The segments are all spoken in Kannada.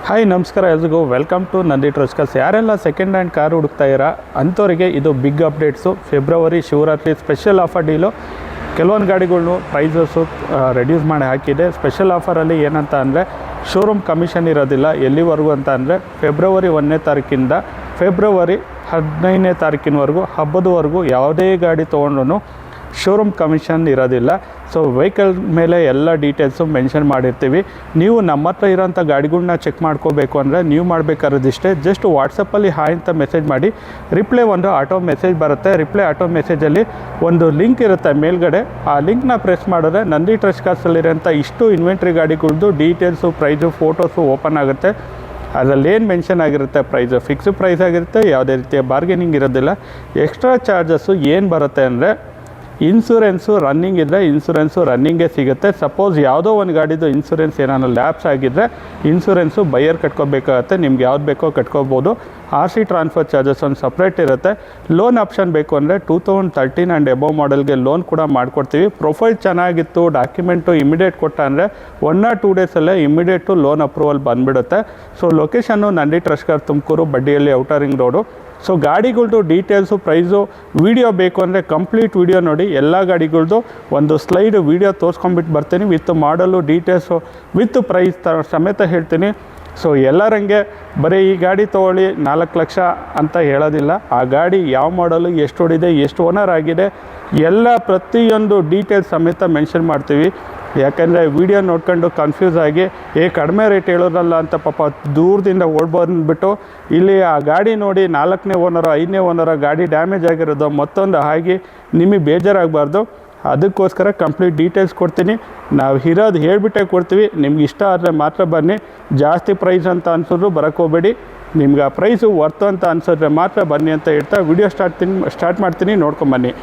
ಹಾಯ್ ನಮಸ್ಕಾರ ಎಲ್ರಿಗೂ ವೆಲ್ಕಮ್ ಟು ನಂದಿ ಟ್ರಸ್ಕರ್ಸ್. ಯಾರೆಲ್ಲ ಸೆಕೆಂಡ್ ಹ್ಯಾಂಡ್ ಕಾರ್ ಹುಡುಕ್ತಾ ಇರಾ ಅಂಥವರಿಗೆ ಇದು big updates. February Shivaratri special offer deal. ಕೆಲವೊಂದು ಗಾಡಿಗಳ್ನು ಪ್ರೈಸಸ್ಸು ರೆಡ್ಯೂಸ್ ಮಾಡಿ ಹಾಕಿದೆ. ಸ್ಪೆಷಲ್ ಆಫರಲ್ಲಿ ಏನಂತ ಅಂದರೆ ಶೋರೂಮ್ ಕಮಿಷನ್ ಇರೋದಿಲ್ಲ. ಎಲ್ಲಿವರೆಗೂ ಅಂತ ಅಂದರೆ ಫೆಬ್ರವರಿ 1ನೇ ತಾರೀಕಿಂದ ಫೆಬ್ರವರಿ 15ನೇ ತಾರೀಕಿನವರೆಗೂ ಹಬ್ಬದವರೆಗೂ ಯಾವುದೇ ಗಾಡಿ ತೊಗೊಂಡ್ರೂ ಶೋರೂಮ್ ಕಮಿಷನ್ ಇರೋದಿಲ್ಲ. ಸೊ ವೆಹಿಕಲ್ ಮೇಲೆ ಎಲ್ಲ ಡೀಟೇಲ್ಸು ಮೆನ್ಷನ್ ಮಾಡಿರ್ತೀವಿ. ನೀವು ನಮ್ಮ ಹತ್ರ ಇರೋಂಥ ಗಾಡಿಗಳ್ನ ಚೆಕ್ ಮಾಡ್ಕೋಬೇಕು ಅಂದರೆ ನೀವು ಮಾಡಬೇಕಾಗಿರೋದಿಷ್ಟೇ, ಜಸ್ಟ್ ವಾಟ್ಸಪ್ಪಲ್ಲಿ ಹಾಯ್ ಅಂತ ಮೆಸೇಜ್ ಮಾಡಿ. ರಿಪ್ಲೈ ಒಂದು ಆಟೋ ಮೆಸೇಜ್ ಬರುತ್ತೆ. ರಿಪ್ಲೈ ಆಟೋ ಮೆಸೇಜಲ್ಲಿ ಒಂದು ಲಿಂಕ್ ಇರುತ್ತೆ ಮೇಲ್ಗಡೆ. ಆ ಲಿಂಕ್ನ ಪ್ರೆಸ್ ಮಾಡಿದ್ರೆ ನಂದಿ ಟ್ರಸ್ಕರ್ಸಲ್ಲಿರೋಂಥ ಇಷ್ಟು ಇನ್ವೆಂಟ್ರಿ ಗಾಡಿಗಳ್ದು ಡೀಟೇಲ್ಸು, ಪ್ರೈಸು, ಫೋಟೋಸು ಓಪನ್ ಆಗುತ್ತೆ. ಅದರಲ್ಲಿ ಏನು ಮೆನ್ಷನ್ ಆಗಿರುತ್ತೆ ಪ್ರೈಸು ಫಿಕ್ಸ್ ಪ್ರೈಸ್ ಆಗಿರುತ್ತೆ. ಯಾವುದೇ ರೀತಿಯ ಬಾರ್ಗೇನಿಂಗ್ ಇರೋದಿಲ್ಲ. ಎಕ್ಸ್ಟ್ರಾ ಚಾರ್ಜಸ್ಸು ಏನು ಬರುತ್ತೆ ಅಂದರೆ ಇನ್ಸೂರೆನ್ಸು ರನ್ನಿಂಗ್ ಇದ್ದರೆ ಇನ್ಸೂರೆನ್ಸು ರನ್ನಿಂಗೇ ಸಿಗುತ್ತೆ. ಸಪೋಸ್ ಯಾವುದೋ ಒಂದು ಗಾಡಿದು ಇನ್ಸೂರೆನ್ಸ್ ಏನಾದ್ರು ಲ್ಯಾಪ್ಸ್ ಆಗಿದ್ದರೆ ಇನ್ಸೂರೆನ್ಸು ಬೈಯರ್ ಕಟ್ಕೋಬೇಕಾಗತ್ತೆ. ನಿಮ್ಗೆ ಯಾವ್ದು ಬೇಕೋ ಕಟ್ಕೋಬೋದು. RC ಟ್ರಾನ್ಸ್ಫರ್ ಚಾರ್ಜಸ್ ಒಂದು ಸಪ್ರೇಟ್ ಇರುತ್ತೆ. ಲೋನ್ ಆಪ್ಷನ್ ಬೇಕು ಅಂದರೆ 2013 ಆ್ಯಂಡ್ ಎಬೋವ್ ಮಾಡೆಲ್ಗೆ ಲೋನ್ ಕೂಡ ಮಾಡಿಕೊಡ್ತೀವಿ. ಪ್ರೊಫೈಲ್ ಚೆನ್ನಾಗಿತ್ತು, ಡಾಕ್ಯುಮೆಂಟು ಇಮಿಡಿಯೇಟ್ ಕೊಟ್ಟ ಅಂದರೆ 1 or 2 ಡೇಸಲ್ಲೇ ಇಮಿಡಿಯೇಟು ಲೋನ್ ಅಪ್ರೂವಲ್ ಬಂದುಬಿಡುತ್ತೆ. ಸೊ ಲೊಕೇಶನ್ನು ನಂದಿ ಟ್ರಸ್ಕರ್ ತುಮಕೂರು, ಬಡ್ಡಿಯಲ್ಲಿ ಔಟರ್ ರಿಂಗ್ ರೋಡು. ಸೊ ಗಾಡಿಗಳ್ದು ಡೀಟೇಲ್ಸು, ಪ್ರೈಸು, ವೀಡಿಯೋ ಬೇಕು ಅಂದರೆ ಕಂಪ್ಲೀಟ್ ವೀಡಿಯೋ ನೋಡಿ. ಎಲ್ಲ ಗಾಡಿಗಳ್ದು ಒಂದು ಸ್ಲೈಡ್ ವೀಡಿಯೋ ತೋರಿಸ್ಕೊಂಬಿಟ್ಟು ಬರ್ತೀನಿ. ವಿತ್ ಮಾಡಲು ಡೀಟೇಲ್ಸು ವಿತ್ ಪ್ರೈಸ್ ಸಮೇತ ಹೇಳ್ತೀನಿ. ಸೊ ಎಲ್ಲರಂಗೆ ಬರೀ ಈ ಗಾಡಿ ತೊಗೊಳ್ಳಿ 4 ಲಕ್ಷ ಅಂತ ಹೇಳೋದಿಲ್ಲ. ಆ ಗಾಡಿ ಯಾವ ಮಾಡಲು, ಎಷ್ಟು ಹೊಡಿದೆ, ಎಷ್ಟು ಓನರ್ ಆಗಿದೆ, ಎಲ್ಲ ಪ್ರತಿಯೊಂದು ಡೀಟೇಲ್ಸ್ ಸಮೇತ ಮೆನ್ಷನ್ ಮಾಡ್ತೀವಿ. ಯಾಕಂದರೆ ವೀಡಿಯೋ ನೋಡ್ಕೊಂಡು ಕನ್ಫ್ಯೂಸ್ ಆಗಿ ಕಡಿಮೆ ರೇಟ್ ಹೇಳೋದಲ್ಲ ಅಂತ ಪಾಪ ದೂರದಿಂದ ಓಡ್ಬಂದ್ಬಿಟ್ಟು ಇಲ್ಲಿ ಆ ಗಾಡಿ ನೋಡಿ 4ನೇ ಓನರು 5ನೇ ಓನರ ಗಾಡಿ ಡ್ಯಾಮೇಜ್ ಆಗಿರೋದು ಮತ್ತೊಂದು ಆಗಿ ನಿಮಗೆ ಬೇಜಾರಾಗಬಾರ್ದು. ಅದಕ್ಕೋಸ್ಕರ ಕಂಪ್ಲೀಟ್ ಡೀಟೇಲ್ಸ್ ಕೊಡ್ತೀನಿ. ನಾವು ಇರೋದು ಹೇಳಿಬಿಟ್ಟೆ ಕೊಡ್ತೀವಿ. ನಿಮ್ಗೆ ಇಷ್ಟ ಆದರೆ ಮಾತ್ರ ಬನ್ನಿ. ಜಾಸ್ತಿ ಪ್ರೈಸ್ ಅಂತ ಅನ್ಸಿದ್ರು ಬರೋಕ್ಕೆ ಹೋಗಬೇಡಿ. ನಿಮ್ಗೆ ಆ ಪ್ರೈಸು ವರ್ತು ಅಂತ ಅನ್ಸಿದ್ರೆ ಮಾತ್ರ ಬನ್ನಿ ಅಂತ ಹೇಳ್ತಾ ವಿಡಿಯೋ ಸ್ಟಾರ್ಟ್ ಮಾಡ್ತೀನಿ. ನೋಡ್ಕೊಂಬನ್ನಿ.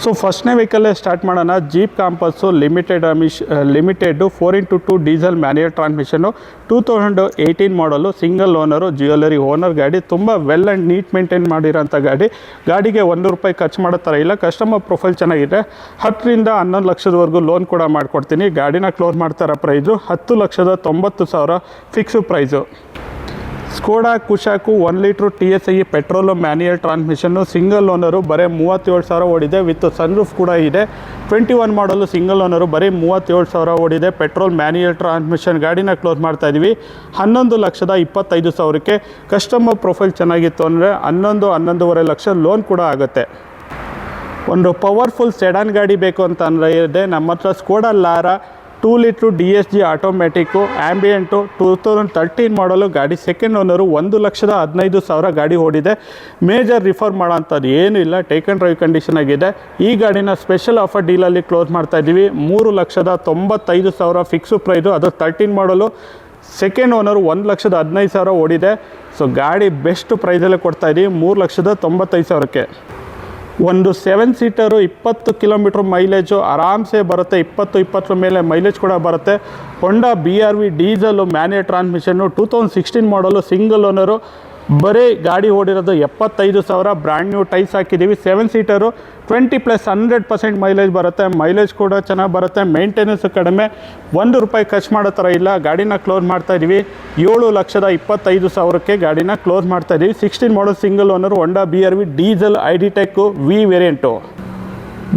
ಸೊ ಫಸ್ಟ್ನೇ ವೆಹಿಕಲ್ಲೇ ಸ್ಟಾರ್ಟ್ ಮಾಡೋಣ. Jeep Compass limited 4x2 diesel manual transmission 2018 model, single owner, jewellery owner ಗಾಡಿ. ತುಂಬ ವೆಲ್ ಆ್ಯಂಡ್ ನೀಟ್ ಮೇಂಟೈನ್ ಮಾಡಿರೋಂಥ ಗಾಡಿ. ಗಾಡಿಗೆ ₹1 ಖರ್ಚು ಮಾಡೋ ಥರ ಇಲ್ಲ. ಕಸ್ಟಮರ್ ಪ್ರೊಫೈಲ್ ಚೆನ್ನಾಗಿದೆ. 10 ರಿಂದ 11 ಲಕ್ಷದವರೆಗೂ ಲೋನ್ ಕೂಡ ಮಾಡಿಕೊಡ್ತೀನಿ. ಗಾಡಿನ ಕ್ಲೋಸ್ ಮಾಡ್ತಾರ price 10,90,000 fix price. Skoda Kushaq 1 litre TSI petrol manual transmission, single owner, ಬರೀ 37,000 ಓಡಿದೆ. ವಿತ್ ಸನ್ರೂಫ್ ಕೂಡ ಇದೆ. 21 ಮಾಡಲು, ಸಿಂಗಲ್ ಓನರು, ಬರೀ 37,000 ಓಡಿದೆ. Petrol manual transmission. ಗಾಡಿನ ಕ್ಲೋಸ್ ಮಾಡ್ತಾಯಿದ್ದೀವಿ 11,25,000ಕ್ಕೆ. ಕಸ್ಟಮರ್ ಪ್ರೊಫೈಲ್ ಚೆನ್ನಾಗಿತ್ತು ಅಂದರೆ 11-11.5 ಲಕ್ಷ ಲೋನ್ ಕೂಡ ಆಗುತ್ತೆ. ಒಂದು ಪವರ್ಫುಲ್ ಸೆಡಾನ್ ಗಾಡಿ ಬೇಕು ಅಂತ ಅಂದರೆ ಇದೆ ನಮ್ಮ ಹತ್ರ. Skoda Laura 2 litre DSG automatic, ambient, 2013 model ಗಾಡಿ. ಸೆಕೆಂಡ್ ಓನರು, 1,15,000 ಗಾಡಿ ಓಡಿದೆ. ಮೇಜರ್ ರಿಫರ್ ಮಾಡೋ ಅಂಥದ್ದು ಏನೂ ಇಲ್ಲ. ಟೇಕ್ ಆ್ಯಂಡ್ ಡ್ರೈವ್ ಕಂಡೀಷನ್ ಆಗಿದೆ. ಈ ಗಾಡಿನ ಸ್ಪೆಷಲ್ ಆಫರ್ ಡೀಲಲ್ಲಿ ಕ್ಲೋಸ್ ಮಾಡ್ತಾಯಿದ್ದೀವಿ 3,95,000 ಫಿಕ್ಸು ಪ್ರೈಸು. ಅದು 13 ಮಾಡಲು, ಸೆಕೆಂಡ್ ಓನರು, 1,15,000 ಓಡಿದೆ. ಸೊ ಗಾಡಿ ಬೆಸ್ಟ್ ಪ್ರೈಸಲ್ಲೇ ಕೊಡ್ತಾಯಿದ್ದೀವಿ 3,95,000ಕ್ಕೆ. ಒಂದು 7 ಸೀಟರು 20 ಕಿಲೋಮೀಟ್ರ್ ಮೈಲೇಜು ಆರಾಮ್ಸೆ ಬರುತ್ತೆ. 20 ಮೇಲೆ ಮೈಲೇಜ್ ಕೂಡ ಬರುತ್ತೆ. ಹೊಂಡಾ BRV ಡೀಸಲು ಮ್ಯಾನ್ಯುಯಲ್ ಟ್ರಾನ್ಸ್ಮಿಷನ್ನು 2016 ಮಾಡಲು, ಸಿಂಗಲ್ ಓನರು, ಬರೀ ಗಾಡಿ ಓಡಿರೋದು 75,000. ಬ್ರ್ಯಾಂಡ್ ನ್ಯೂ ಟೈರ್ಸ್ ಹಾಕಿದ್ದೀವಿ. 7 ಸೀಟರು 20+100% ಮೈಲೇಜ್ ಬರುತ್ತೆ. ಮೈಲೇಜ್ ಕೂಡ ಚೆನ್ನಾಗಿ ಬರುತ್ತೆ. ಮೇಂಟೆನೆನ್ಸು ಕಡಿಮೆ. ₹1 ಖರ್ಚು ಮಾಡೋ ಥರ ಇಲ್ಲ. ಗಾಡಿನ ಕ್ಲೋಸ್ ಮಾಡ್ತಾಯಿದ್ದೀವಿ 7,25,000ಕ್ಕೆ. ಗಾಡಿನ ಕ್ಲೋಸ್ ಮಾಡ್ತಾಯಿದ್ದೀವಿ. 16 ಮಾಡಲ್, ಸಿಂಗಲ್ ಓನರು, ಹೊಂಡಾ BRV diesel ID.Tech V variant.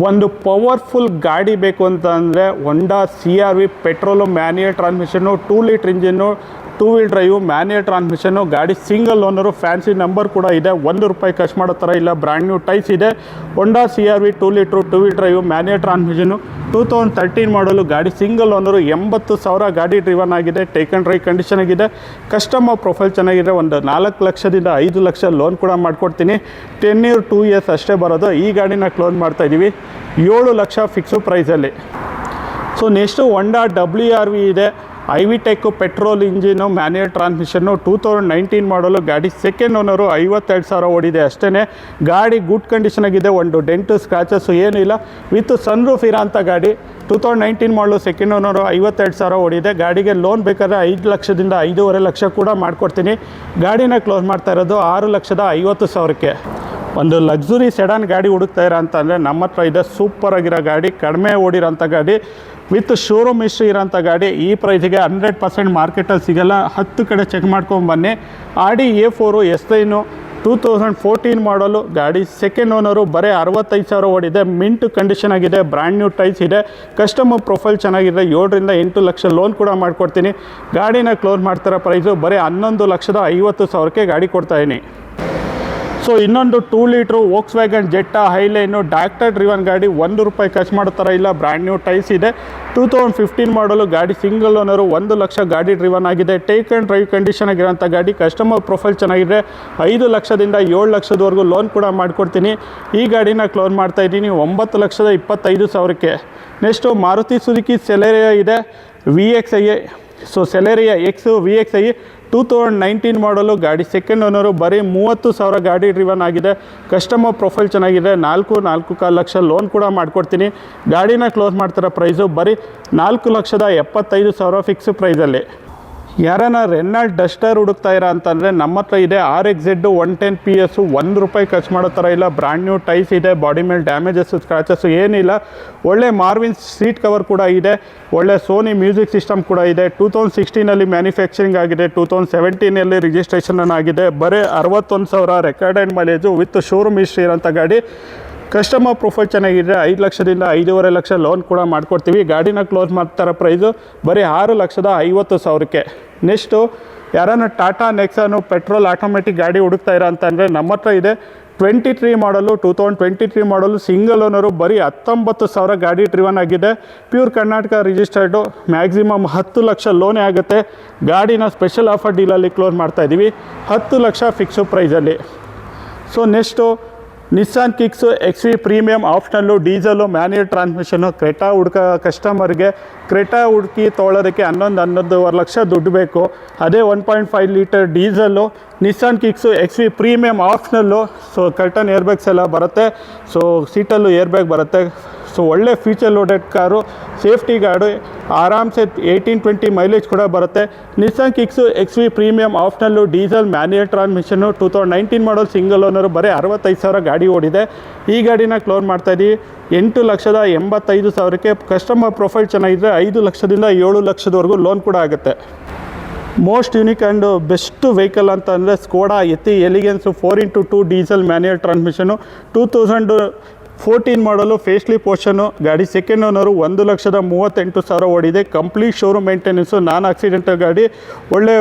ಒಂದು ಪವರ್ಫುಲ್ ಗಾಡಿ ಬೇಕು ಅಂತ ಅಂದರೆ ಹೊಂಡಾ CRV petrol manual transmission, 2 litre engine, 2 wheel drive, manual transmission. ಗಾಡಿ ಸಿಂಗಲ್ ಓನರು, ಫ್ಯಾನ್ಸಿ ನಂಬರ್ ಕೂಡ ಇದೆ. ₹1 ಖರ್ಚು ಮಾಡೋ ಥರ ಇಲ್ಲ. ಬ್ರ್ಯಾಂಡ್ ನ್ಯೂ ಟೈರ್ಸ್ ಇದೆ. ಹೊಂಡಾ CRV 2 litre, 2 wheel drive, manual transmission, 2013 model ಗಾಡಿ. ಸಿಂಗಲ್ ಓನರು, 80,000 ಗಾಡಿ ಡ್ರಿವನ್ ಆಗಿದೆ. ಟೇಕ್ ಆ್ಯಂಡ್ ಡ್ರೈವ್ ಕಂಡೀಷನ್ ಆಗಿದೆ. ಕಸ್ಟಮರ್ ಪ್ರೊಫೈಲ್ ಚೆನ್ನಾಗಿದೆ. ಒಂದು 4 ಲಕ್ಷದಿಂದ 5 ಲಕ್ಷ ಲೋನ್ ಕೂಡ ಮಾಡಿಕೊಡ್ತೀನಿ. 10 year 2 years ಅಷ್ಟೇ ಬರೋದು. ಈ ಗಾಡಿನ ಕ್ಲೋಸ್ ಮಾಡ್ತಾಯಿದ್ದೀವಿ 7 ಲಕ್ಷ ಫಿಕ್ಸು ಪ್ರೈಸಲ್ಲಿ. ಸೊ ನೆಕ್ಸ್ಟು ಹೊಂಡಾ WRV ಇದೆ. IV.Tech petrol engine, manual transmission, 2019 ಮಾಡಲು ಗಾಡಿ. ಸೆಕೆಂಡ್ ಓನರು, 52,000 ಓಡಿದೆ ಅಷ್ಟೇ. ಗಾಡಿ ಗುಡ್ ಕಂಡೀಷನ್ ಆಗಿದೆ. ಒಂದು ಡೆಂಟು ಸ್ಕ್ರಾಚಸ್ಸು ಏನಿಲ್ಲ. ವಿತ್ ಸನ್ರೂಫ್ ಇರೋಂಥ ಗಾಡಿ. 2019 ಮಾಡಲು, ಸೆಕೆಂಡ್ ಓನರು, 52,000 ಓಡಿದೆ. ಗಾಡಿಗೆ ಲೋನ್ ಬೇಕಾದರೆ 5 ಲಕ್ಷದಿಂದ 5.5 ಲಕ್ಷ ಕೂಡ ಮಾಡಿಕೊಡ್ತೀನಿ. ಗಾಡಿನ ಕ್ಲೋಸ್ ಮಾಡ್ತಾ ಇರೋದು 6,50,000ಕ್ಕೆ. ಒಂದು ಲಕ್ಸುರಿ ಸೆಡಾನ್ ಗಾಡಿ ಹುಡುಕ್ತಾ ಇರೋ ಅಂತಂದರೆ ನಮ್ಮ ಹತ್ರ ಇದೆ ಸೂಪರ್ ಆಗಿರೋ ಗಾಡಿ, ಕಡಿಮೆ ಓಡಿರೋಂಥ ಗಾಡಿ ವಿತ್ ಶೋರೂಮ್ ಹಿಸ್ಟ್ರಿ ಇರೋಂಥ ಗಾಡಿ. ಈ ಪ್ರೈಸಿಗೆ 100% ಮಾರ್ಕೆಟಲ್ಲಿ ಸಿಗೋಲ್ಲ. 10 ಕಡೆ ಚೆಕ್ ಮಾಡ್ಕೊಂಬನ್ನಿ. ಆಡಿ A4 S9 2014 ಮಾಡಲು ಗಾಡಿ, ಸೆಕೆಂಡ್ ಓನರು, ಬರೀ 65,000 ಓಡಿದೆ. ಮಿಂಟ್ ಕಂಡೀಷನ್ ಆಗಿದೆ, ಬ್ರ್ಯಾಂಡ್ ನ್ಯೂ ಟೈಸ್ ಇದೆ, ಕಸ್ಟಮರ್ ಪ್ರೊಫೈಲ್ ಚೆನ್ನಾಗಿದೆ. 7 ರಿಂದ 8 ಲಕ್ಷ ಲೋನ್ ಕೂಡ ಮಾಡಿಕೊಡ್ತೀನಿ. ಗಾಡಿನ ಕ್ಲೋಸ್ ಮಾಡ್ತಾರೋ ಪ್ರೈಸು ಬರೀ 11,50,000ಕ್ಕೆ ಗಾಡಿ ಕೊಡ್ತಾಯಿದ್ದೀನಿ. ಸೊ ಇನ್ನೊಂದು 2 ಲೀಟ್ರು ವೋಕ್ಸ್ವ್ಯಾಗನ್ ಜೆಟ್ಟಾ ಹೈಲೈನು ಡಾಕ್ಟರ್ ಡ್ರಿವನ್ ಗಾಡಿ, ₹1 ಖರ್ಚು ಮಾಡೋ ಥರ ಇಲ್ಲ. ಬ್ರ್ಯಾಂಡ್ ನ್ಯೂ ಟೈಸ್ ಇದೆ. 2015 ಮಾಡಲು ಗಾಡಿ, ಸಿಂಗಲ್ ಓನರು, 1 ಲಕ್ಷ ಗಾಡಿ ಡ್ರಿವನ್ ಆಗಿದೆ. ಟೇಕ್ ಆ್ಯಂಡ್ ಡ್ರೈವ್ ಕಂಡೀಷನ್ ಆಗಿರೋಂಥ ಗಾಡಿ, ಕಸ್ಟಮರ್ ಪ್ರೊಫೈಲ್ ಚೆನ್ನಾಗಿದೆ. 5 ಲಕ್ಷದಿಂದ 7 ಲಕ್ಷದವರೆಗೂ ಲೋನ್ ಕೂಡ ಮಾಡಿಕೊಡ್ತೀನಿ. ಈ ಗಾಡಿನ ಕ್ಲೋಸ್ ಮಾಡ್ತಾಯಿದ್ದೀನಿ 9,25,000ಕ್ಕೆ. ನೆಕ್ಸ್ಟು ಮಾರುತಿ ಸುಜುಕಿ ಸೆಲೆರಿಯಾ ಇದೆ, VXi. ಸೊ ಸೆಲೆರಿಯಾ ಎಕ್ಸ್ VXi 2019 ಮಾಡಲು ಗಾಡಿ, ಸೆಕೆಂಡ್ ಓನರು, ಬರೀ 30,000 ಗಾಡಿ ಡ್ರಿವನ್ ಆಗಿದೆ. ಕಸ್ಟಮರ್ ಪ್ರೊಫೈಲ್ ಚೆನ್ನಾಗಿದೆ. 4,4,4 ಲಕ್ಷ ಲೋನ್ ಕೂಡ ಮಾಡಿಕೊಡ್ತೀನಿ. ಗಾಡಿನ ಕ್ಲೋಸ್ ಮಾಡ್ತಾರೋ ಪ್ರೈಸು ಬರೀ 4,75,000 ಫಿಕ್ಸ್ ಪ್ರೈಸಲ್ಲಿ. ಯಾರನ್ನ ರೆನಾಲ್ಟ್ ಡಸ್ಟರ್ ಹುಡುಕ್ತಾ ಇರೋ ಅಂತಂದರೆ ನಮ್ಮ ಹತ್ರ ಇದೆ. RXZ 110 PS, ₹1 ಖರ್ಚು ಮಾಡೋ ಥರ ಇಲ್ಲ. ಬ್ರ್ಯಾಂಡ್ ನ್ಯೂ ಟೈಸ್ ಇದೆ. ಬಾಡಿ ಮೇಲೆ ಡ್ಯಾಮೇಜಸ್ಸು, ಸ್ಕ್ರಾಚಸ್ಸು ಏನಿಲ್ಲ. ಒಳ್ಳೆ ಮಾರ್ವಿನ್ ಸೀಟ್ ಕವರ್ ಕೂಡ ಇದೆ. ಒಳ್ಳೆ ಸೋನಿ ಮ್ಯೂಸಿಕ್ ಸಿಸ್ಟಮ್ ಕೂಡ ಇದೆ. 2016 ಮ್ಯಾನುಫ್ಯಾಕ್ಚರಿಂಗ್ ಆಗಿದೆ. 2017 ರಿಜಿಸ್ಟ್ರೇಷನ್ ಆಗಿದೆ. ಬರೀ 61,000 recorded mileage with showroom history ಇರೋಂಥ ಗಾಡಿ. ಕಸ್ಟಮರ್ ಪ್ರೊಫೈಲ್ ಚೆನ್ನಾಗಿದೆ. 5 ಲಕ್ಷದಿಂದ 5.5 ಲಕ್ಷ ಲೋನ್ ಕೂಡ ಮಾಡಿಕೊಡ್ತೀವಿ. ಗಾಡಿನ ಕ್ಲೋಸ್ ಮಾಡ್ತಾರೋ ಪ್ರೈಸು ಬರೀ 6,50,000ಕ್ಕೆ. ನೆಕ್ಸ್ಟು ಯಾರನ್ನ ಟಾಟಾ ನೆಕ್ಸಾನು ಪೆಟ್ರೋಲ್ ಆಟೋಮೆಟಿಕ್ ಗಾಡಿ ಹುಡುಕ್ತಾ ಇರೋ ಅಂತಂದರೆ ನಮ್ಮ ಹತ್ರ ಇದೆ. 2023 ಮಾಡಲು ಸಿಂಗಲ್ ಓನರು, ಬರೀ 19,000 ಗಾಡಿ ಡ್ರಿವನ್ ಆಗಿದೆ. Pure Karnataka registered. Maximum 10 lakh ಲೋನೇ ಆಗುತ್ತೆ. ಗಾಡಿನ ಸ್ಪೆಷಲ್ ಆಫರ್ ಡೀಲಲ್ಲಿ ಕ್ಲೋಸ್ ಮಾಡ್ತಾಯಿದ್ದೀವಿ 10 ಲಕ್ಷ ಫಿಕ್ಸು ಪ್ರೈಸಲ್ಲಿ. So next Nissan Kicks XV premium optional, diesel, manual transmission. Creta ಕಸ್ಟಮರ್ಗೆ ಕ್ರೆಟಾ ಹುಡುಕಿ ತೊಗೊಳೋದಕ್ಕೆ 11-11.5 ಲಕ್ಷ ದುಡ್ಡು ಬೇಕು. ಅದೇ 1.5 litre diesel Nissan Kicks XV premium optional. So curtain airbags ಎಲ್ಲ ಬರುತ್ತೆ. ಸೊ ಸೀಟಲ್ಲೂ ಏರ್ಬ್ಯಾಗ್ ಬರುತ್ತೆ. ಸೊ ಒಳ್ಳೆ feature loaded car, safety guard, ಆರಾಮ್ಸೆ 18-20 ಮೈಲೇಜ್ ಕೂಡ ಬರುತ್ತೆ. Nissan Kicks XV premium optional, diesel, manual transmission. 2019 model, single owner, ಬರೀ 65,000 ಗಾಡಿ ಓಡಿದೆ. ಈ ಗಾಡಿನ ಕ್ಲೋಸ್ ಮಾಡ್ತಾಯಿದ್ದೀವಿ 8,85,000ಕ್ಕೆ. ಕಸ್ಟಮರ್ ಪ್ರೊಫೈಲ್ ಚೆನ್ನಾಗಿದ್ದರೆ 5 ಲಕ್ಷದಿಂದ 7 ಲಕ್ಷದವರೆಗೂ ಲೋನ್ ಕೂಡ ಆಗುತ್ತೆ. Most unique and best vehicle ಅಂತ ಅಂದರೆ Skoda Yeti elegance 4x2 diesel manual transmission. 2014 model facelift portion. ಗಾಡಿ, ಸೆಕೆಂಡ್ ಓನರು, 1,38,000 ಓಡಿದೆ. Complete showroom maintenance, non accidental ಗಾಡಿ. ಒಳ್ಳೆ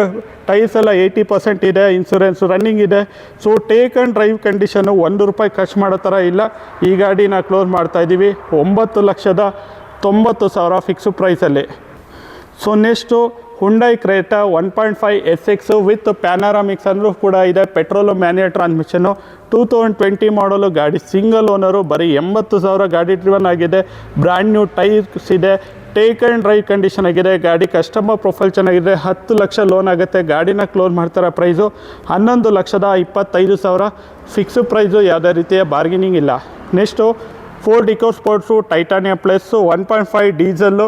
ಟೈರ್ಸ್ ಎಲ್ಲ 80% ಇದೆ. ಇನ್ಸೂರೆನ್ಸು ರನ್ನಿಂಗ್ ಇದೆ. So take and drive condition, ₹1 ಖರ್ಚು ಮಾಡೋ ಥರ ಇಲ್ಲ. ಈ ಗಾಡಿನ ಕ್ಲೋಸ್ ಮಾಡ್ತಾಯಿದ್ದೀವಿ 9,90,000 ಫಿಕ್ಸು ಪ್ರೈಸಲ್ಲಿ. So next Hyundai Creta 1.5 SX with panoramic sunroof ಕೂಡ ಇದೆ. Petrol, manual transmission. 2020 ಮಾಡಲು ಗಾಡಿ, ಸಿಂಗಲ್ ಓನರು, ಬರೀ 80,000 ಗಾಡಿ ಡ್ರಿವನ್ ಆಗಿದೆ. ಬ್ರ್ಯಾಂಡ್ ನ್ಯೂ ಟೈರ್ಸ್ ಇದೆ. ಟೇಕ್ ಆ್ಯಂಡ್ ಡ್ರೈವ್ ಕಂಡೀಷನ್ ಆಗಿದೆ. ಗಾಡಿ, ಕಸ್ಟಮರ್ ಪ್ರೊಫೈಲ್ ಚೆನ್ನಾಗಿದೆ. 10 ಲಕ್ಷ ಲೋನ್ ಆಗುತ್ತೆ. ಗಾಡಿನ ಕ್ಲೋಸ್ ಮಾಡ್ತಾರೋ ಪ್ರೈಸು 11,25,000 ಫಿಕ್ಸು ಪ್ರೈಸು. ಯಾವುದೇ ರೀತಿಯ ಬಾರ್ಗೇನಿಂಗ್ ಇಲ್ಲ. Next Ford Eco Sports titanium plus 1.5 diesel.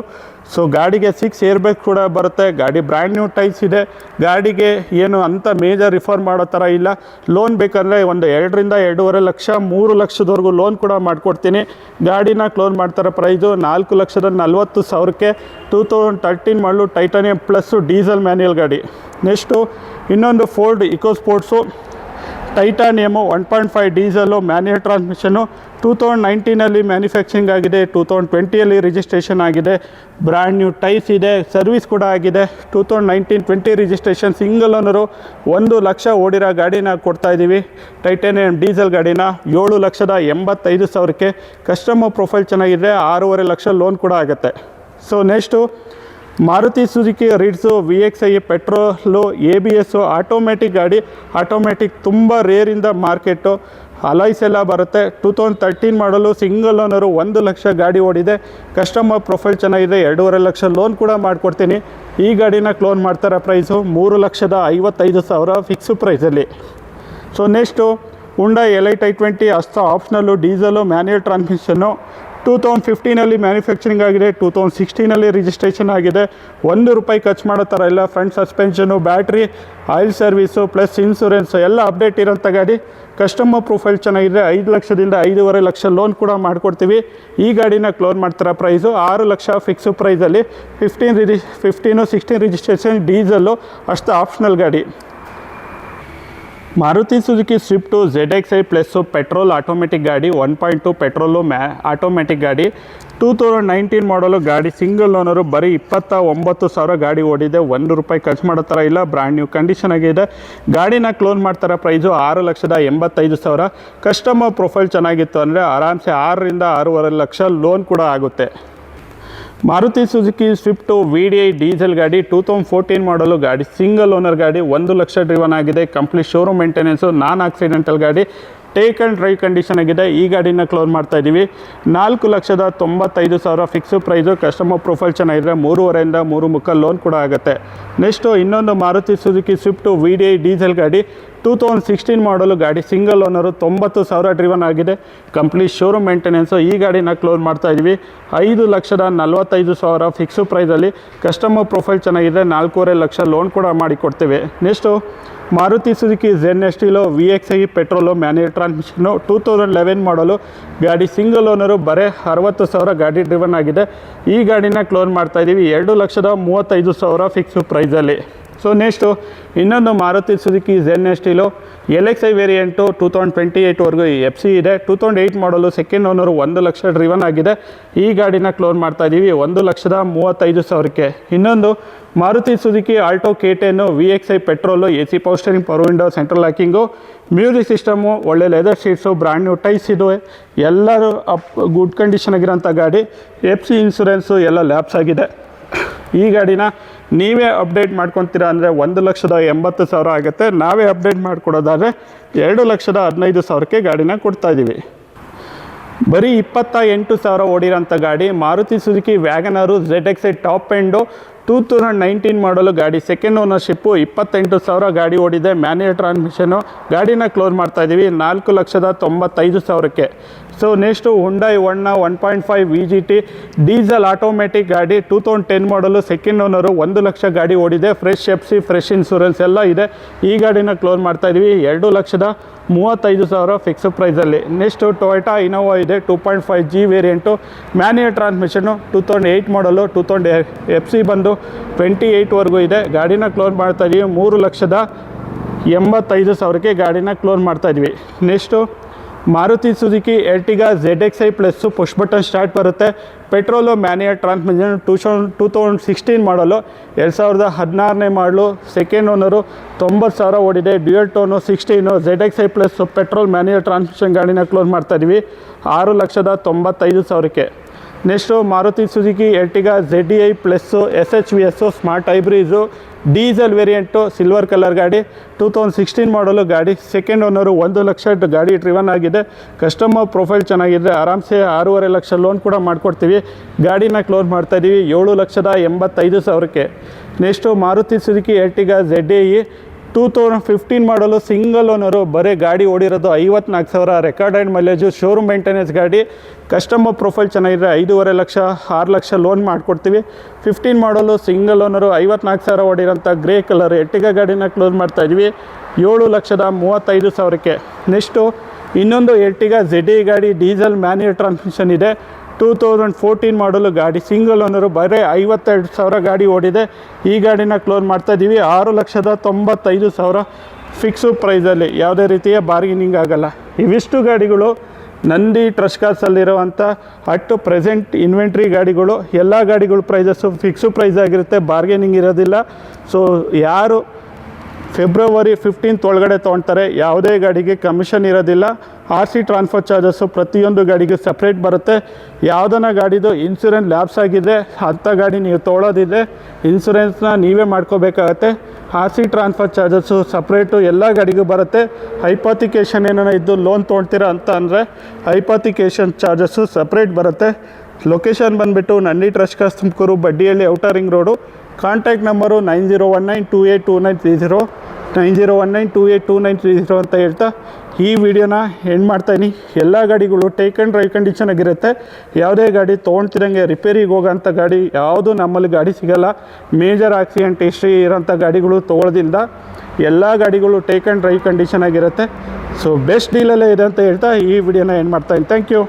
So ಗಾಡಿಗೆ 6 ಏರ್ಬ್ಯಾಗ್ ಕೂಡ ಬರುತ್ತೆ. ಗಾಡಿ ಬ್ರ್ಯಾಂಡ್ ನ್ಯೂ ಟೈಸ್ ಇದೆ. ಗಾಡಿಗೆ ಏನು ಅಂಥ ಮೇಜರ್ ರಿಫರ್ ಮಾಡೋ ಥರ ಇಲ್ಲ. ಲೋನ್ ಬೇಕಂದರೆ ಒಂದು 2 ರಿಂದ 2.5 ಲಕ್ಷ 3 ಲಕ್ಷದವರೆಗೂ ಲೋನ್ ಕೂಡ ಮಾಡಿಕೊಡ್ತೀನಿ. ಗಾಡಿನ ಕ್ಲೋಸ್ ಮಾಡ್ತಾರೋ ಪ್ರೈಸು 4,40,000ಕ್ಕೆ. 2013 ಮಾಡಲು ಟೈಟಾನಿಯಂ ಪ್ಲಸ್ಸು ಡೀಸೆಲ್ ಮ್ಯಾನ್ಯುಯಲ್ ಗಾಡಿ. ನೆಕ್ಸ್ಟು ಇನ್ನೊಂದು Ford Eco Sports titanium 1.5 diesel manual transmission. 2019 manufacturing ಆಗಿದೆ. 2020 ರಿಜಿಸ್ಟ್ರೇಷನ್ ಆಗಿದೆ. ಬ್ರ್ಯಾಂಡ್ ನ್ಯೂ ಟೈಸ್ ಇದೆ. ಸರ್ವಿಸ್ ಕೂಡ ಆಗಿದೆ. 2019-20 ರಿಜಿಸ್ಟ್ರೇಷನ್. ಸಿಂಗಲ್ ಓನರು, 1 ಲಕ್ಷ ಓಡಿರೋ ಗಾಡಿನ ಕೊಡ್ತಾಯಿದ್ದೀವಿ. ಟೈಟಾನಿಯಂ ಡೀಸೆಲ್ ಗಾಡಿನ 7,85,000ಕ್ಕೆ. ಕಸ್ಟಮರ್ ಪ್ರೊಫೈಲ್ ಚೆನ್ನಾಗಿದೆ. 6.5 ಲಕ್ಷ ಲೋನ್ ಕೂಡ ಆಗುತ್ತೆ. So next Maruti Suzuki ರಿಡ್ಸು VXi petrol, ABS automatic ಗಾಡಿ. ಆಟೋಮೆಟಿಕ್ ತುಂಬ ರೇರಿಂದ ಮಾರ್ಕೆಟು. ಅಲಾಯ್ಸ್ ಎಲ್ಲ ಬರುತ್ತೆ. 2013 ಮಾಡಲು, ಸಿಂಗಲ್ ಓನರು, 1 ಲಕ್ಷ ಗಾಡಿ ಓಡಿದೆ. ಕಸ್ಟಮರ್ ಪ್ರೊಫೈಲ್ ಚೆನ್ನಾಗಿದೆ. 2.5 ಲಕ್ಷ ಲೋನ್ ಕೂಡ ಮಾಡಿಕೊಡ್ತೀನಿ. ಈ ಗಾಡಿನ ಕ್ಲೋಸ್ ಮಾಡ್ತಾರೋ ಪ್ರೈಸು 3,55,000 ಫಿಕ್ಸು ಪ್ರೈಸಲ್ಲಿ. So next Hyundai Elite i20 Asta optional, diesel, manual transmission. 2015 manufacturing ಆಗಿದೆ, 2016 ರಿಜಿಸ್ಟ್ರೇಷನ್ ಆಗಿದೆ. ₹1 ಖರ್ಚು ಮಾಡೋ ಥರ ಇಲ್ಲ. Front suspension, battery, oil service plus insurance ಎಲ್ಲ ಅಪ್ಡೇಟ್ ಇರೋಂಥ ಗಾಡಿ. ಕಸ್ಟಮರ್ ಪ್ರೊಫೈಲ್ ಚೆನ್ನಾಗಿದೆ. 5 ಲಕ್ಷದಿಂದ 5.5 ಲಕ್ಷ ಲೋನ್ ಕೂಡ ಮಾಡಿಕೊಡ್ತೀವಿ. ಈ ಗಾಡಿನ ಕ್ಲೋನ್ ಮಾಡ್ತಾರೆ. ಪ್ರೈಸು 6 ಲಕ್ಷ ಫಿಕ್ಸು ಪ್ರೈಸಲ್ಲಿ. 16 ರಿಜಿಸ್ಟ್ರೇಷನ್, ಡೀಸಲ್ಲು ಅಷ್ಟು ಆಪ್ಷನಲ್ ಗಾಡಿ. Maruti Suzuki Swift ZXi plus petrol automatic ಗಾಡಿ, 1.2 ಪೆಟ್ರೋಲು ಆಟೋಮೆಟಿಕ್ ಗಾಡಿ, 2019 ಮಾಡಲು ಗಾಡಿ, ಸಿಂಗಲ್ ಓನರು, ಬರೀ 29,000 ಗಾಡಿ ಓಡಿದೆ. ₹1 ಖರ್ಚು ಮಾಡೋ ಥರ ಇಲ್ಲ. ಬ್ರ್ಯಾಂಡ್ ನ್ಯೂ ಕಂಡೀಷನ್ ಆಗಿದೆ. ಗಾಡಿನ ಕ್ಲೋನ್ ಮಾಡ್ತಾರೆ. ಪ್ರೈಸು 6,85,000. ಕಸ್ಟಮರ್ ಪ್ರೊಫೈಲ್ ಚೆನ್ನಾಗಿತ್ತು ಅಂದರೆ ಆರಾಮ್ಸೆ 6ರಿಂದ 6.5 ಲಕ್ಷ ಲೋನ್ ಕೂಡ ಆಗುತ್ತೆ. Maruti Suzuki Swift VDI diesel ಗಾಡಿ, 2014 ಮಾಡಲು ಗಾಡಿ, ಸಿಂಗಲ್ ಓನರ್ ಗಾಡಿ, 1 ಲಕ್ಷ ಡ್ರಿವನ್ ಆಗಿದೆ. Complete showroom maintenance, non accidental ಗಾಡಿ, ಟೇಕ್ ಆ್ಯಂಡ್ ಡ್ರೈವ್ ಕಂಡೀಷನ್ ಆಗಿದೆ. ಈ ಗಾಡಿನ ಕ್ಲೋನ್ ಮಾಡ್ತಾ ಇದ್ದೀವಿ. 4,95,000 ಫಿಕ್ಸು ಪ್ರೈಸು. ಕಸ್ಟಮರ್ ಪ್ರೊಫೈಲ್ ಚೆನ್ನಾಗಿದ್ರೆ 3.5ರಿಂದ 3.5 ಲೋನ್ ಕೂಡ ಆಗುತ್ತೆ. ನೆಕ್ಸ್ಟು ಇನ್ನೊಂದು Maruti Suzuki Swift VDI diesel ಗಾಡಿ, 2016 ಮಾಡಲು ಗಾಡಿ, ಸಿಂಗಲ್ ಓನರು, 90,000 ಡ್ರಿವನ್ ಆಗಿದೆ. Complete showroom maintenance. ಈ ಗಾಡಿನ ಕ್ಲೋನ್ ಮಾಡ್ತಾ ಇದ್ದೀವಿ. 5,45,000 ಫಿಕ್ಸು ಪ್ರೈಸಲ್ಲಿ. ಕಸ್ಟಮರ್ ಪ್ರೊಫೈಲ್ ಚೆನ್ನಾಗಿದೆ. 4.5 ಲಕ್ಷ ಲೋನ್ ಕೂಡ ಮಾಡಿಕೊಡ್ತೇವೆ. Next Maruti Suzuki ZN Estilo VXi petrol manual transmission, 2011 ಮಾಡಲು ಗಾಡಿ, ಸಿಂಗಲ್ ಓನರು, ಬರೀ 60,000 ಗಾಡಿ ಡ್ರಿವನ್ ಆಗಿದೆ. ಈ ಗಾಡಿನ ಕ್ಲೋನ್ ಮಾಡ್ತಾ ಇದ್ದೀವಿ. 2,35,000 ಫಿಕ್ಸು ಪ್ರೈಸಲ್ಲಿ. ಸೊ ನೆಕ್ಸ್ಟು ಇನ್ನೊಂದು Maruti Suzuki ZN Estilo LXi variant, 2028ವರೆಗೂ FC ಇದೆ. 2008 ಮಾಡಲು, ಸೆಕೆಂಡ್ ಓನರು, 1 ಲಕ್ಷ ಡ್ರಿವನ್ ಆಗಿದೆ. ಈ ಗಾಡಿನ ಕ್ಲೋನ್ ಮಾಡ್ತಾ ಇದ್ದೀವಿ 1,35,000ಕ್ಕೆ. ಇನ್ನೊಂದು Maruti Suzuki Alto K10 VXi petrol, AC power steering, power window, central locking, music system, ಒಳ್ಳೆ leather seats, brand new tyres ಇದು ಎಲ್ಲರೂ ಗುಡ್ ಕಂಡೀಷನ್ ಆಗಿರೋಂಥ ಗಾಡಿ. FC ಇನ್ಸೂರೆನ್ಸು ಎಲ್ಲ ಲ್ಯಾಪ್ಸ್ ಆಗಿದೆ. ಈ ಗಾಡಿನ ನೀವೇ ಅಪ್ಡೇಟ್ ಮಾಡ್ಕೊತೀರಾ ಅಂದರೆ 1,80,000 ಆಗುತ್ತೆ. ನಾವೇ ಅಪ್ಡೇಟ್ ಮಾಡಿಕೊಡೋದಾದರೆ 2,15,000ಕ್ಕೆ ಗಾಡಿನ ಕೊಡ್ತಾಯಿದ್ದೀವಿ. ಬರೀ 28,000 ಓಡಿರೋಂಥ ಗಾಡಿ Maruti Suzuki WagonR ZXi top end, 2019 ಮಾಡಲು ಗಾಡಿ, ಸೆಕೆಂಡ್ ಓನರ್ಶಿಪ್ಪು, 28,000 ಗಾಡಿ ಓಡಿದೆ. Manual transmission. ಗಾಡಿನ ಕ್ಲೋಸ್ ಮಾಡ್ತಾಯಿದ್ದೀವಿ 4,95,000ಕ್ಕೆ. So next Hyundai Verna 1.5 VGT diesel automatic ಗಾಡಿ, 2010 ಮಾಡಲು, ಸೆಕೆಂಡ್ ಓನರು, 1 ಲಕ್ಷ ಗಾಡಿ ಓಡಿದೆ. ಫ್ರೆಶ್ FC, ಫ್ರೆಶ್ ಇನ್ಸೂರೆನ್ಸ್ ಎಲ್ಲ ಇದೆ. ಈ ಗಾಡಿನ ಕ್ಲೋಸ್ ಮಾಡ್ತಾಯಿದ್ದೀವಿ 2,35,000 ಫಿಕ್ಸ್ ಪ್ರೈಸಲ್ಲಿ. ನೆಕ್ಸ್ಟು ಟೊಯೋಟಾ ಇನೋವಾ ಇದೆ, 2.5G ವೇರಿಯಂಟು, ಮ್ಯಾನ್ಯುಯಲ್ ಟ್ರಾನ್ಸ್ಮಿಷನು, 2008 ಮಾಡಲು, 2000 FC ಬಂದು 28ವರೆಗೂ ಇದೆ. ಗಾಡಿನ ಕ್ಲೋಸ್ ಮಾಡ್ತಾಯಿದ್ದೀವಿ 3,85,000ಕ್ಕೆ ಗಾಡಿನ ಕ್ಲೋಸ್ ಮಾಡ್ತಾಯಿದ್ವಿ. Next Maruti Suzuki Ertiga ZXi plus push button start ಬರುತ್ತೆ. ಪೆಟ್ರೋಲು ಮ್ಯಾನ್ಯುಯಲ್ ಟ್ರಾನ್ಸ್ಮಿಷನ್, 2016 ಮಾಡಲು, 2016ನೇ ಮಾಡಲು, ಸೆಕೆಂಡ್ ಓನರು, 90,000 ಓಡಿದೆ. Dual tone 16 ZXi plus petrol manual transmission ಗಾಡಿನ ಕ್ಲೋಸ್ ಮಾಡ್ತಾಯಿದ್ವಿ 6,95,000ಕ್ಕೆ. Next Maruti Suzuki Ertiga ZDI plus SHVS smart hybrids diesel variant, silver colour ಗಾಡಿ, 2016 ಮಾಡಲು ಗಾಡಿ, ಸೆಕೆಂಡ್ ಓನರು, 1 ಲಕ್ಷ ಗಾಡಿ ಡ್ರಿವನ್ ಆಗಿದೆ. ಕಸ್ಟಮರ್ ಪ್ರೊಫೈಲ್ ಚೆನ್ನಾಗಿದೆ. ಆರಾಮ್ಸೆ 6.5 ಲಕ್ಷ ಲೋನ್ ಕೂಡ ಮಾಡಿಕೊಡ್ತೀವಿ. ಗಾಡಿನ ಕ್ಲೋಸ್ ಮಾಡ್ತಾಯಿದ್ದೀವಿ 7,85,000ಕ್ಕೆ. Next Maruti Suzuki Ertiga ZDI 2015 ಮಾಡಲು, ಸಿಂಗಲ್ ಓನರು, ಬರೀ ಗಾಡಿ ಓಡಿರೋದು 54,000, ರೆಕಾರ್ಡೆಡ್ ಮೈಲೇಜು, ಶೋರೂಮ್ ಮೇಂಟೆನೆನ್ಸ್ ಗಾಡಿ. ಕಸ್ಟಮರ್ ಪ್ರೊಫೈಲ್ ಚೆನ್ನಾಗಿದ್ರೆ 5.5 ಲಕ್ಷ 6 ಲಕ್ಷ ಲೋನ್ ಮಾಡಿಕೊಡ್ತೀವಿ. 15 ಮಾಡಲು, ಸಿಂಗಲ್ ಓನರು, 54,000 ಓಡಿರೋಂಥ ಗ್ರೇ ಕಲರ್ ಎರ್ಟಿಗಾ ಗಾಡಿನ ಕ್ಲೋಸ್ ಮಾಡ್ತಾಯಿದ್ವಿ 7,35,000ಕ್ಕೆ. ನೆಕ್ಸ್ಟು ಇನ್ನೊಂದು ಎರ್ಟಿಗಾ ZDI ಗಾಡಿ, ಡೀಸೆಲ್ ಮ್ಯಾನ್ಯುಯಲ್ ಟ್ರಾನ್ಸ್ಮಿಷನ್ ಇದೆ, 2014 ಮಾಡಲು ಗಾಡಿ, ಸಿಂಗಲ್ ಓನರು, ಬರೀ 52,000 ಗಾಡಿ ಓಡಿದೆ. ಈ ಗಾಡಿನ ಕ್ಲೋಸ್ ಮಾಡ್ತಾಯಿದ್ದೀವಿ 6,95,000 ಫಿಕ್ಸು ಪ್ರೈಸಲ್ಲಿ. ಯಾವುದೇ ರೀತಿಯ ಬಾರ್ಗೇನಿಂಗ್ ಆಗೋಲ್ಲ. ಇವಿಷ್ಟು ಗಾಡಿಗಳು ನಂದಿ ಟ್ರಸ್ಟ್ ಕಾರ್ಸಲ್ಲಿರುವಂಥ ಪ್ರೆಸೆಂಟ್ ಇನ್ವೆಂಟ್ರಿ ಗಾಡಿಗಳು. ಎಲ್ಲ ಗಾಡಿಗಳು ಪ್ರೈಸಸ್ಸು ಫಿಕ್ಸು ಪ್ರೈಸ್ ಆಗಿರುತ್ತೆ, ಬಾರ್ಗೇನಿಂಗ್ ಇರೋದಿಲ್ಲ. ಸೊ ಯಾರು ಫೆಬ್ರವರಿ 15 ಒಳಗಡೆ ತೊಗೊಳ್ತಾರೆ ಯಾವುದೇ ಗಾಡಿಗೆ ಕಮಿಷನ್ ಇರೋದಿಲ್ಲ. RC ಟ್ರಾನ್ಸ್ಫರ್ ಚಾರ್ಜಸ್ಸು ಪ್ರತಿಯೊಂದು ಗಾಡಿಗೆ ಸಪ್ರೇಟ್ ಬರುತ್ತೆ. ಯಾವುದನ್ನ ಗಾಡಿದು ಇನ್ಸೂರೆನ್ಸ್ ಲ್ಯಾಪ್ಸ್ ಆಗಿದೆ ಅಂಥ ಗಾಡಿ ನೀವು ತೊಗೊಳೋದಿದೆ ಇನ್ಸೂರೆನ್ಸ್ನ ನೀವೇ ಮಾಡ್ಕೋಬೇಕಾಗತ್ತೆ. RC ಟ್ರಾನ್ಸ್ಫರ್ ಚಾರ್ಜಸ್ಸು ಸಪ್ರೇಟು ಎಲ್ಲ ಗಾಡಿಗೂ ಬರುತ್ತೆ. ಹೈಪಾತಿಕೇಷನ್ ಏನಾರ ಇದ್ದು ಲೋನ್ ತೊಗೊಳ್ತೀರಾ ಅಂತ ಅಂದರೆ ಹೈಪಾತಿಕೇಷನ್ ಚಾರ್ಜಸ್ಸು ಸಪ್ರೇಟ್ ಬರುತ್ತೆ. ಲೊಕೇಶನ್ ಬಂದುಬಿಟ್ಟು Nandi trust cars Tumakuru, Baddihalli, outer ring road. Contact number 9019282930. 9019282930 ಅಂತ ಹೇಳ್ತಾ ಈ ವಿಡಿಯೋನ ಎಂಡ್ ಮಾಡ್ತಾಯಿನಿ. ಎಲ್ಲ ಗಾಡಿಗಳು ಟೇಕ್ ಆ್ಯಂಡ್ ಡ್ರೈವ್ ಕಂಡೀಷನ್ ಆಗಿರುತ್ತೆ. ಯಾವುದೇ ಗಾಡಿ ತೊಗೊಳ್ತಿರಂಗೆ ರಿಪೇರಿಗೆ ಹೋಗೋಂಥ ಗಾಡಿ ಯಾವುದು ನಮ್ಮಲ್ಲಿ ಗಾಡಿ ಸಿಗೋಲ್ಲ. ಮೇಜರ್ ಆಕ್ಸಿಡೆಂಟ್ ಹಿಸ್ಟ್ರಿ ಇರೋಂಥ ಗಾಡಿಗಳು ತೊಗೊಳ್ಳೋದ್ರಿಂದ ಎಲ್ಲ ಗಾಡಿಗಳು ಟೇಕ್ ಆ್ಯಂಡ್ ಡ್ರೈವ್ ಕಂಡೀಷನ್ ಆಗಿರುತ್ತೆ. ಸೊ ಬೆಸ್ಟ್ ಡೀಲಲ್ಲೇ ಇದೆ ಅಂತ ಹೇಳ್ತಾ ಈ ವಿಡಿಯೋನ ಎಂಡ್ ಮಾಡ್ತಾಯಿನಿ. Thank you.